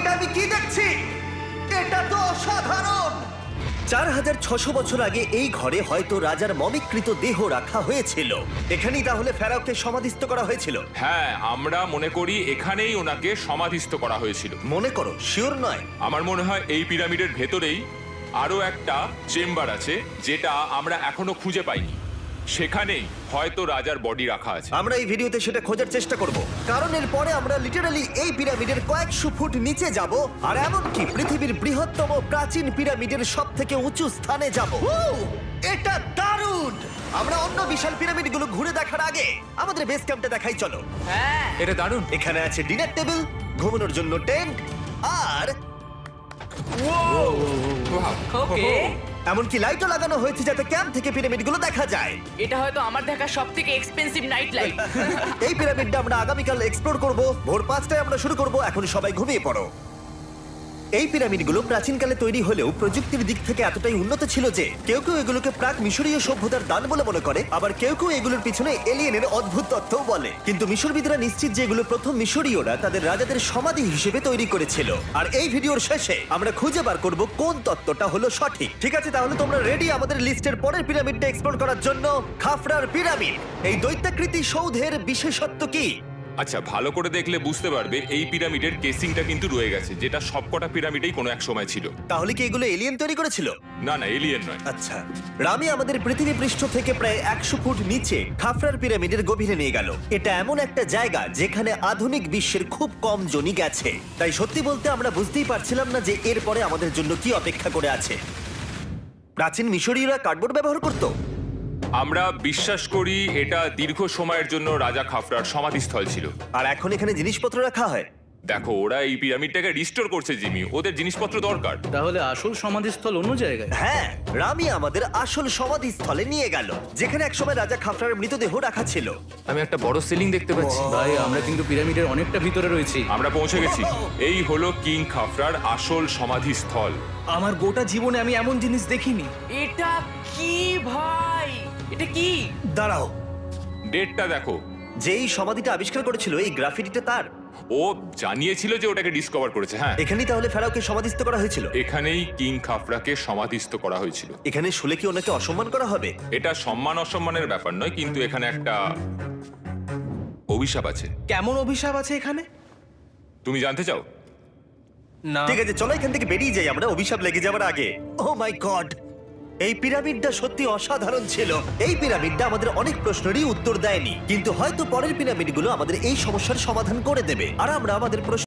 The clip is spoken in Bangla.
এটা আমি কি দেখছি? এটা তো অসাধারণ! 4600 বছর আগে এই ঘরে হয়তো রাজার মমিকৃত দেহ রাখা হয়েছিল। এখানেই তাহলে ফেরাওকে সমাধিস্থ করা হয়েছিল। হ্যাঁ, আমরা মনে করি এখানেই ওনাকে সমাধিস্থ করা হয়েছিল। মনে করো, শিওর নয়। আমার মনে হয় এই পিরামিডের ভেতরেই আরো একটা চেম্বার আছে যেটা আমরা এখনো খুঁজে পাইনি। সেখানেই হয়তো রাজার বডি রাখা আছে। আমরা এই ভিডিওতে সেটা খোঁজার চেষ্টা করব, কারণ এর পরে আমরা লিটারালি এই পিরামিডের কয়েকশো ফুট নিচে যাব, আর এমনকি পৃথিবীর বৃহত্তম প্রাচীন পিরামিডের সবথেকে উঁচু স্থানে যাব। এটা দারুণ! আমরা অন্য বিশাল পিরামিডগুলো ঘুরে দেখার আগে আমাদের বেস ক্যাম্পটা দেখাই চলো। হ্যাঁ, এটা দারুণ। এখানে আছে ডিনার টেবিল, ঘুমানোর জন্য টেন্ট, আর ওকে। এমনকি লাইটও লাগানো হয়েছে যাতে ক্যাম্প থেকে পিরামিডগুলো দেখা যায়। এটা হয়তো আমার দেখা সবথেকে এক্সপেন্সিভ নাইট লাইট। এই পিরামিডটা আমরা আগামীকাল এক্সপ্লোর করব। ভোর 5টায় আমরা শুরু করব। এখন সবাই ঘুমিয়ে পড়ো। এই পিরামিডগুলো প্রাচীনকালে তৈরি হলেও প্রযুক্তির দিক থেকে এতটাই উন্নত ছিল যে কেউ কেউ এগুলোকে প্রাক মিশরীয় সভ্যতার দান বলে মনে করে, আবার কেউ কেউ এগুলোর পিছনে এলিয়েনের অদ্ভুত তথ্যও বলে। কিন্তু মিশরবিদরা নিশ্চিত যে এগুলো প্রথম মিশরীয়রা তাদের রাজাদের সমাধি হিসেবে তৈরি করেছিল। আর এই ভিডিওর শেষে আমরা খুঁজে বার করব কোন তত্ত্বটা হলো সঠিক। ঠিক আছে, তাহলে তোমরা রেডি আমাদের লিস্টের পরের পিরামিডটা এক্সপ্লোর করার জন্য? খাফরার পিরামিড। এই দৈত্যাকৃতি সৌধের বিশেষত্ব কি? আচ্ছা, ভালো করে দেখলে বুঝতে পারবে এই পিরামিডের কেসিংটা কিন্তু রয়ে গেছে, যেটা সবকটা পিরামিডেই কোনো এক সময় ছিল। তাহলে কি এগুলো এলিয়েন তৈরি করেছিল? না না, এলিয়েন নয়। আচ্ছা, রামি আমাদের পৃথিবী পৃষ্ঠ থেকে প্রায় 100 ফুট নিচে খাফরার পিরামিডের গভীরে নিয়ে গেল। এটা এমন একটা জায়গা যেখানে আধুনিক বিশ্বের খুব কম জনই গেছে। তাই সত্যি বলতে আমরা বুঝতেই পারছিলাম না যে এরপরে আমাদের জন্য কি অপেক্ষা করে আছে। প্রাচীন মিশরীয়রা কার্ডবোর্ড ব্যবহার করত। আমরা বিশ্বাস করি এটা দীর্ঘ সময়ের জন্য রাজা খাফরার সমাধিস্থল ছিল। আর এখন এখানে জিনিসপত্র রাখা হয়। দেখো, ওরা এই পিরামিডটাকে রিস্টোর করছে জিমি, ওদের জিনিসপত্র দরকার। তাহলে আসল সমাধিস্থল অন্য জায়গায়? হ্যাঁ, রামি আমাদের আসল সমাধিস্থলে নিয়ে গেল, যেখানে একসময় রাজা খাফরার মৃতদেহ রাখা ছিল। আমি একটা বড় সিলিং দেখতে পাচ্ছি। ভাই, আমরা কিন্তু পিরামিডের অনেকটা ভিতরে রয়েছি। আমরা পৌঁছে গেছি। এই হলো কিং খাফরার আসল সমাধিস্থল। আমার গোটা জীবনে আমি এমন জিনিস দেখিনি। এটা কি ভাই? এটা কি? দাঁড়াও, ডেটটা দেখো। যেই সমাধিটা আবিষ্কার করেছিল এই গ্রাফিটিটা তার। ও জানিয়েছিল যে ওটাকে ডিসকভার করেছে। হ্যাঁ, এখানেই তাহলে ফেরাওকে সমাধিস্থ করা হয়েছিল। এখানেই কিং খাফরাকে সমাধিস্থ করা হয়েছিল। এখানে শুলে কি ওনাকে অসম্মান করা হবে? এটা সম্মান অসম্মানের ব্যাপার নয়, কিন্তু এখানে একটা অভিশাপ আছে। কেমন অভিশাপ আছে এখানে? তুমি জানতে চাও? না। ঠিক আছে, চলো এখান থেকে বেরিয়ে যাই আমরা অভিশাপ লেগে যাওয়ার আগে। ও মাই গড, এই পিরামিডটা সত্যি অসাধারণ ছিল। এই পিরামিডটা আমাদের অনেক প্রশ্নেরই উত্তর দেয়নি, কিন্তু হয়তো পরের পিরামিডগুলো আমাদের এই সমস্যার সমাধান করে দেবে। আর আমরা আমাদের প্রশ্ন